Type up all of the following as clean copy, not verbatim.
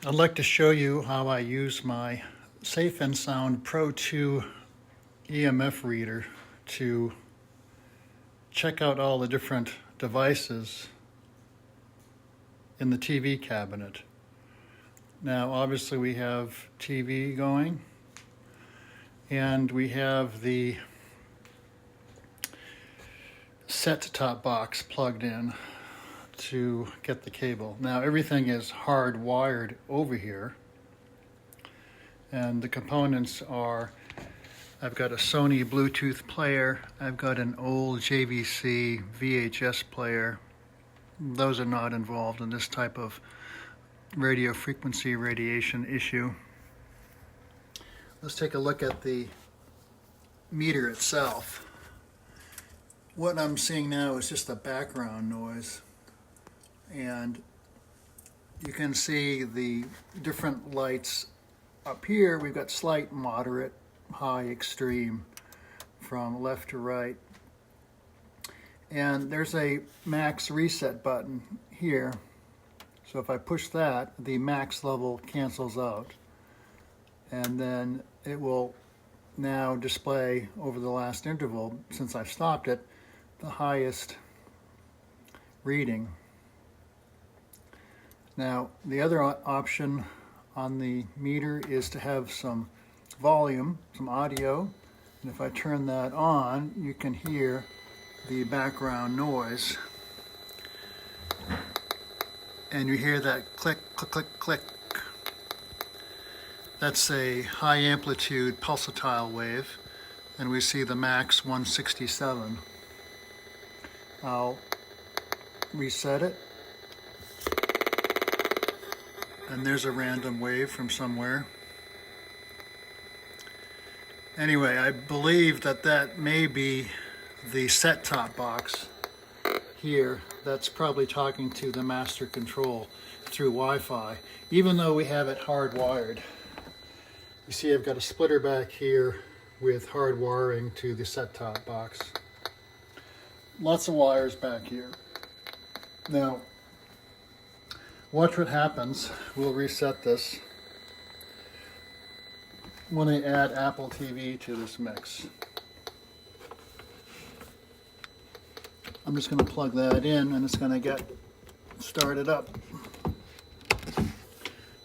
I'd like to show you how I use my Safe and Sound Pro 2 EMF reader to check out all the different devices in the TV cabinet. Now obviously we have TV going, and we have the set-top box plugged in to get the cable. Now everything is hardwired over here, and the components are, I've got a Sony Bluetooth player, I've got an old JVC VHS player. Those are not involved in this type of radio frequency radiation issue. Let's take a look at the meter itself. What I'm seeing now is just the background noise, and you can see the different lights up here. We've got slight, moderate, high, extreme from left to right, and there's a max reset button here. So if I push that, the max level cancels out, and then it will now display over the last interval, since I've stopped it, the highest reading. Now the other option on the meter is to have some volume, some audio, and if I turn that on, you can hear the background noise, and you hear that click, click, click, click. That's a high amplitude pulsatile wave, and we see the max 167. I'll reset it, and there's a random wave from somewhere. Anyway, I believe that may be the set-top box here that's probably talking to the master control through Wi-Fi, even though we have it hardwired. You see I've got a splitter back here with hard wiring to the set-top box. Lots of wires back here. Now, watch what happens. We'll reset this when I add Apple TV to this mix. I'm just going to plug that in, and it's going to get started up.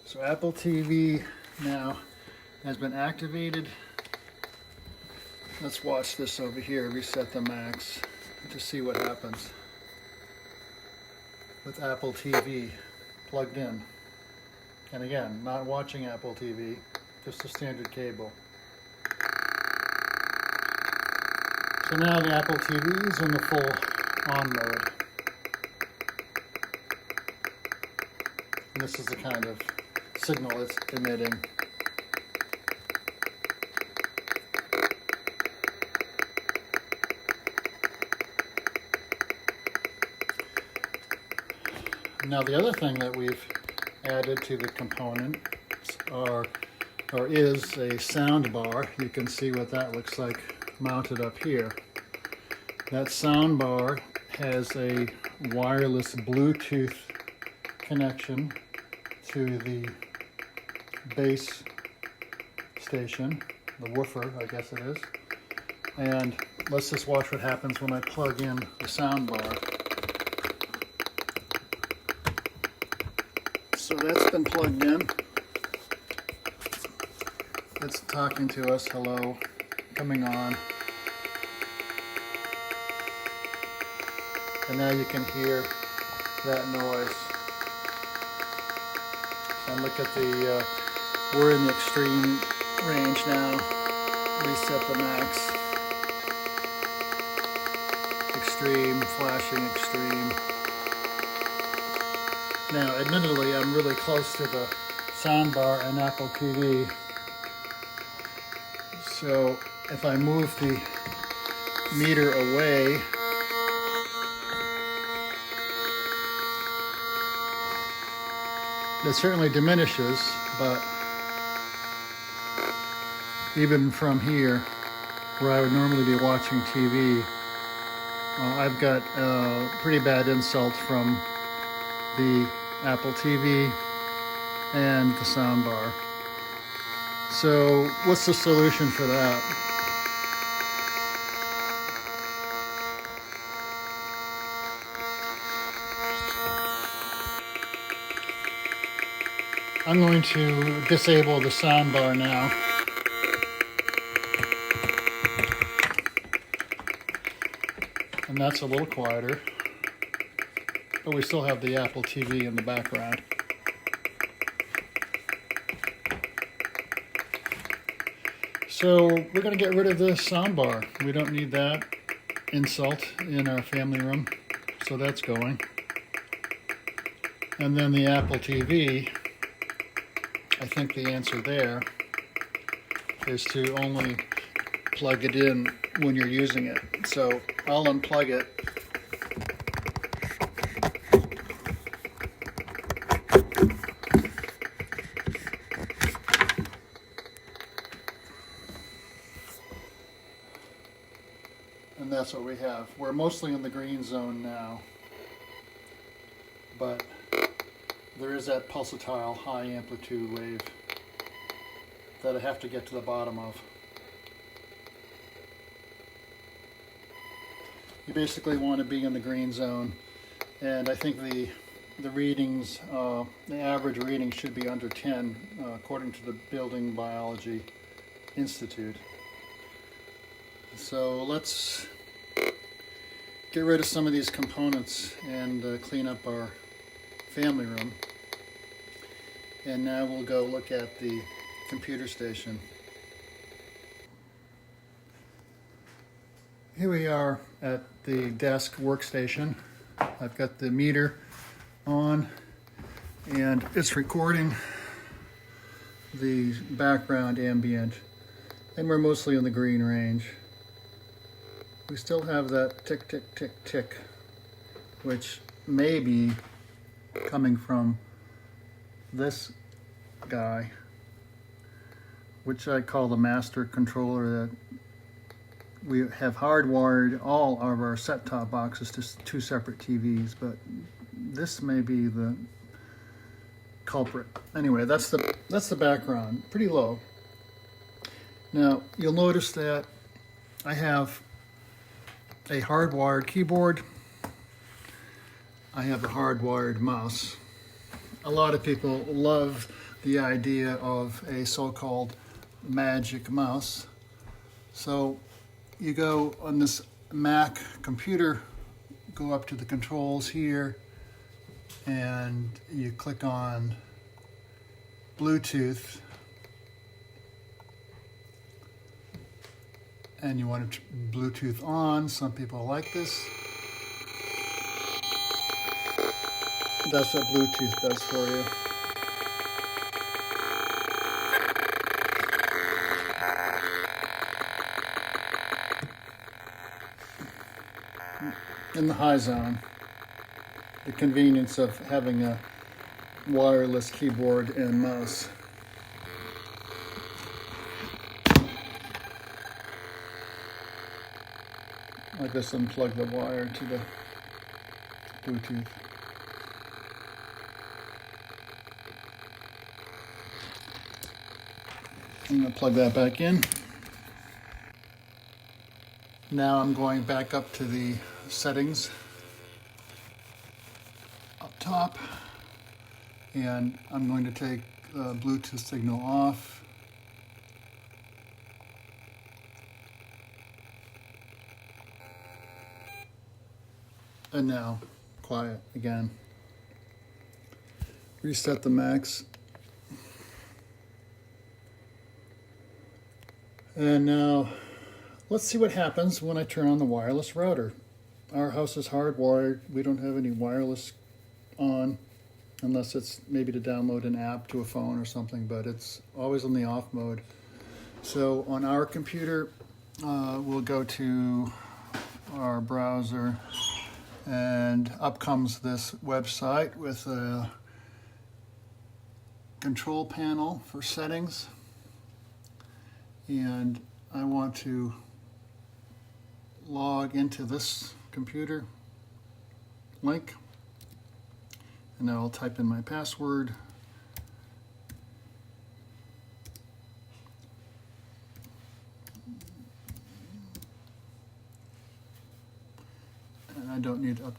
So Apple TV now has been activated. Let's watch this over here, reset the max, to see what happens with Apple TV plugged in. And again, not watching Apple TV, just a standard cable. So now the Apple TV is in the full on mode. And this is the kind of signal it's emitting. Now the other thing that we've added to the component is a sound bar. You can see what that looks like mounted up here. That sound bar has a wireless Bluetooth connection to the base station, the woofer, I guess it is. And let's just watch what happens when I plug in the sound bar. So that's been plugged in. It's talking to us, hello, coming on. And now you can hear that noise. And look at the, we're in the extreme range now. Reset the max. Extreme, flashing extreme. Now, admittedly, I'm really close to the soundbar and Apple TV. So if I move the meter away, it certainly diminishes, but even from here, where I would normally be watching TV, I've got a pretty bad insult from the Apple TV and the sound bar. So what's the solution for that? I'm going to disable the sound bar now. And that's a little quieter, but we still have the Apple TV in the background. So we're going to get rid of the sound bar. We don't need that insult in our family room, so that's going. And then the Apple TV, I think the answer there is to only plug it in when you're using it. So I'll unplug it. And that's what we have. We're mostly in the green zone now, but there is that pulsatile high amplitude wave that I have to get to the bottom of. You basically want to be in the green zone, and I think the readings, the average reading should be under 10 according to the Building Biology Institute. So let's get rid of some of these components and clean up our family room. And now we'll go look at the computer station. Here we are at the desk workstation. I've got the meter on and it's recording the background ambient, and we're mostly in the green range. We still have that tick, tick, tick, tick, which may be coming from this guy, which I call the master controller, that we have hardwired all of our set-top boxes to 2 separate TVs, but this may be the culprit. Anyway, that's the background, pretty low. Now you'll notice that I have a hardwired keyboard. I have a hardwired mouse. A lot of people love the idea of a so-called magic mouse. So you go on this Mac computer, go up to the controls here, and you click on Bluetooth, and you want to Bluetooth on. Some people like this. That's what Bluetooth does for you. In the high zone, the convenience of having a wireless keyboard and mouse. I just unplug the wire to the Bluetooth. I'm going to plug that back in. Now I'm going back up to the settings up top, and I'm going to take the Bluetooth signal off. And now quiet again. Reset the max. And now let's see what happens when I turn on the wireless router. Our house is hardwired. We don't have any wireless on, unless it's maybe to download an app to a phone or something, but it's always on the off mode. So on our computer, we'll go to our browser, and up comes this website with a control panel for settings. And I want to log into this computer link, and I'll type in my password,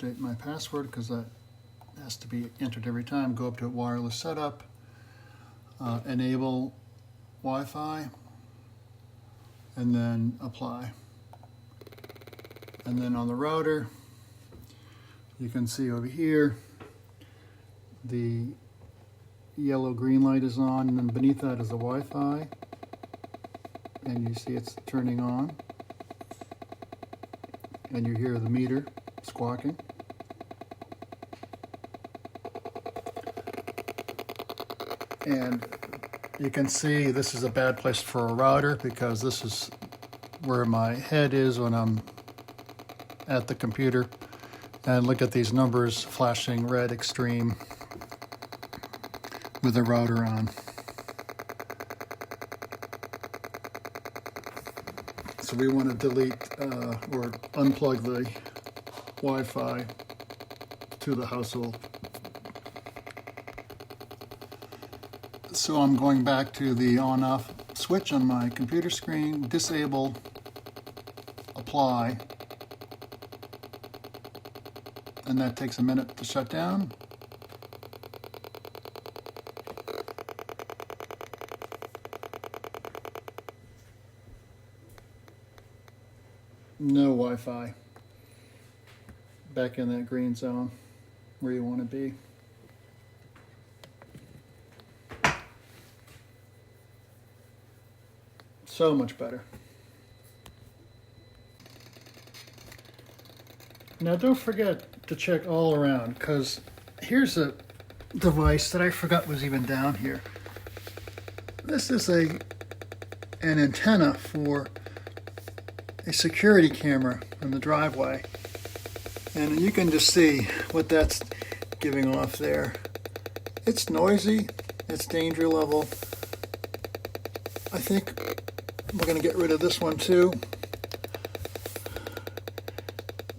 update my password because that has to be entered every time. Go up to wireless setup, enable Wi-Fi, and then apply. And then on the router, you can see over here, the yellow-green light is on, and then beneath that is the Wi-Fi. And you see it's turning on. And you hear the meter squawking. And you can see this is a bad place for a router because this is where my head is when I'm at the computer. And look at these numbers flashing red extreme with the router on. So we want to delete or unplug the Wi-Fi to the household. So I'm going back to the on-off switch on my computer screen, disable, apply, and that takes a minute to shut down. No Wi-Fi. Back in that green zone where you want to be. So much better. Now don't forget to check all around, because here's a device that I forgot was even down here. This is an antenna for a security camera in the driveway. And you can just see what that's giving off there. It's noisy, it's danger level. I think we're going to get rid of this one too.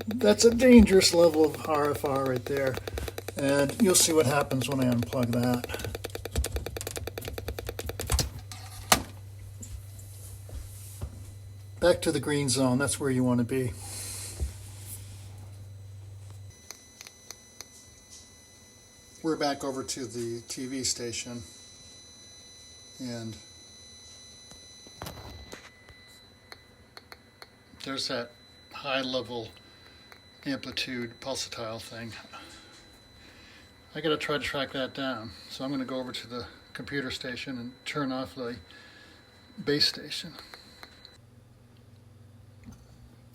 That's a dangerous level of RFR right there. And you'll see what happens when I unplug that. Back to the green zone, that's where you want to be. We're back over to the TV station, and there's that high level amplitude pulsatile thing. I gotta try to track that down. So I'm gonna go over to the computer station and turn off the base station.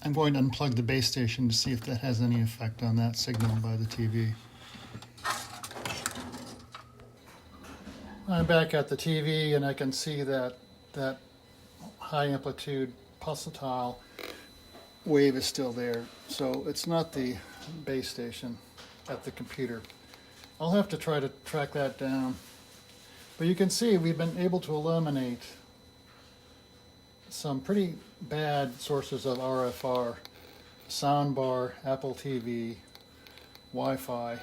I'm going to unplug the base station to see if that has any effect on that signal by the TV. I'm back at the TV and I can see that high amplitude pulsatile wave is still there. So it's not the base station at the computer. I'll have to try to track that down. But you can see we've been able to eliminate some pretty bad sources of RFR. Soundbar, Apple TV, Wi-Fi.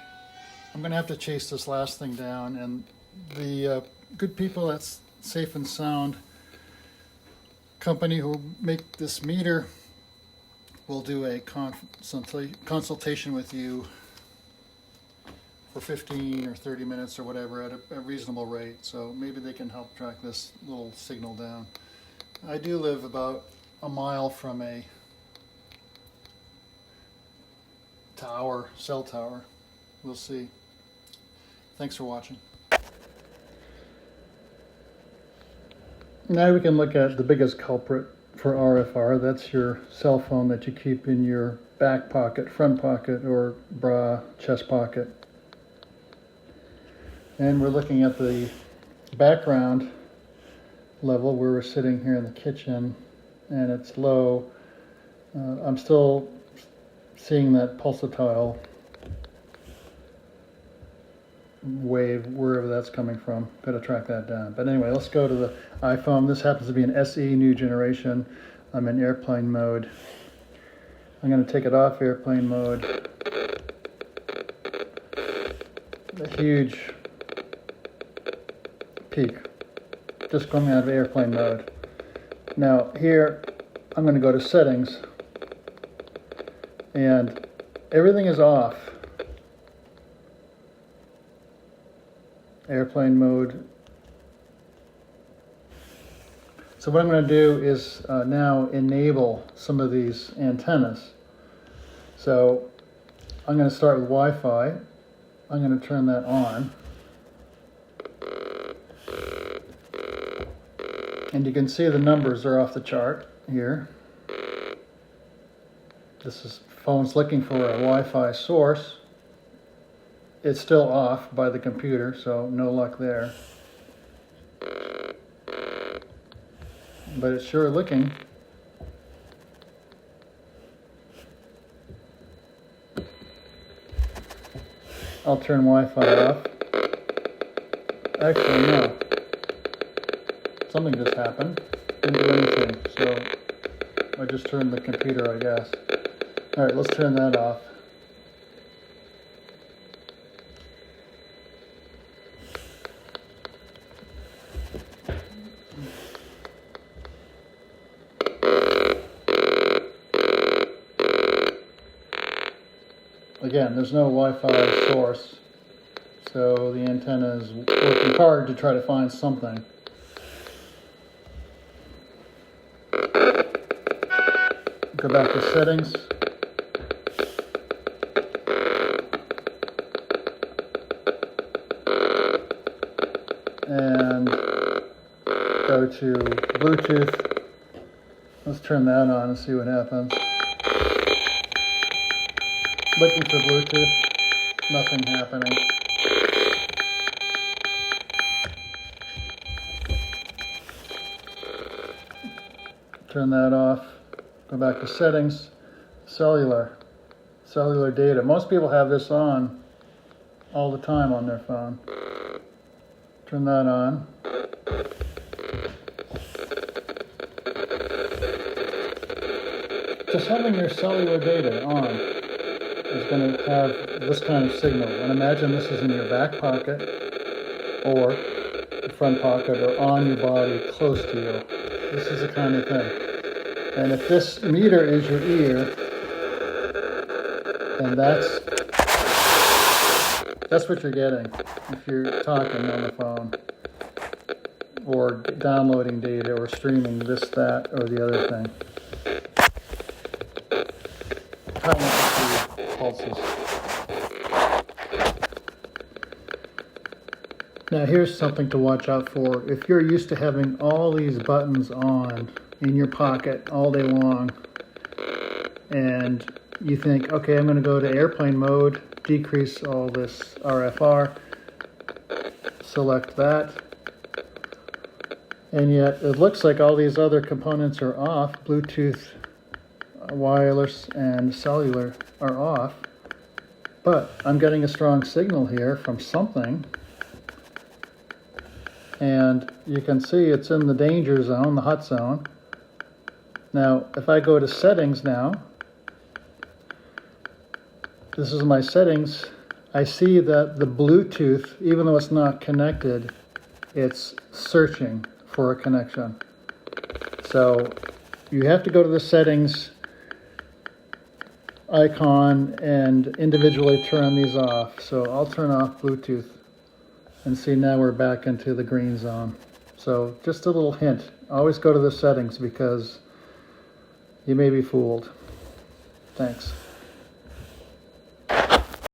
I'm going to have to chase this last thing down, and the good people at Safe and Sound company who make this meter will do a consultation with you for 15 or 30 minutes or whatever at a reasonable rate. So maybe they can help track this little signal down. I do live about a mile from a tower, cell tower. We'll see. Thanks for watching. Now we can look at the biggest culprit for RFR. That's your cell phone that you keep in your back pocket, front pocket, or bra, chest pocket. And we're looking at the background level where we're sitting here in the kitchen, and it's low. I'm still seeing that pulsatile wave wherever that's coming from. Got to track that down. But anyway, let's go to the iPhone. This happens to be an SE new generation. I'm in airplane mode. I'm going to take it off airplane mode. A huge peak. Just coming out of airplane mode. Now here, I'm going to go to settings, and everything is off. Airplane mode. So what I'm going to do is now enable some of these antennas. So I'm going to start with Wi-Fi. I'm going to turn that on. And you can see the numbers are off the chart here. This is phone's looking for a Wi-Fi source. It's still off by the computer, so no luck there. But it's sure looking. I'll turn Wi-Fi off. Actually, no. Something just happened. Didn't do anything, so I just turned the computer, I guess. Alright, let's turn that off. Again, there's no Wi-Fi source, so the antenna is working hard to try to find something. Go back to settings. And go to Bluetooth. Let's turn that on and see what happens. Looking for Bluetooth, nothing happening. Turn that off, go back to settings, cellular data. Most people have this on all the time on their phone. Turn that on. Just having your cellular data on is going to have this kind of signal. And imagine this is in your back pocket or the front pocket or on your body close to you. This is the kind of thing. And if this meter is your ear, then that's what you're getting if you're talking on the phone or downloading data or streaming this, that, or the other thing. Pulses. Now here's something to watch out for. If you're used to having all these buttons on in your pocket all day long and you think, okay, I'm going to go to airplane mode, decrease all this RFR, select that, and yet it looks like all these other components are off. Bluetooth, wireless, and cellular are off, but I'm getting a strong signal here from something, and you can see it's in the danger zone, the hot zone. Now if I go to settings now, this is my settings, I see that the Bluetooth, even though it's not connected, it's searching for a connection. So you have to go to the settings icon and individually turn these off. So I'll turn off Bluetooth and see now we're back into the green zone. So just a little hint, always go to the settings because you may be fooled. Thanks.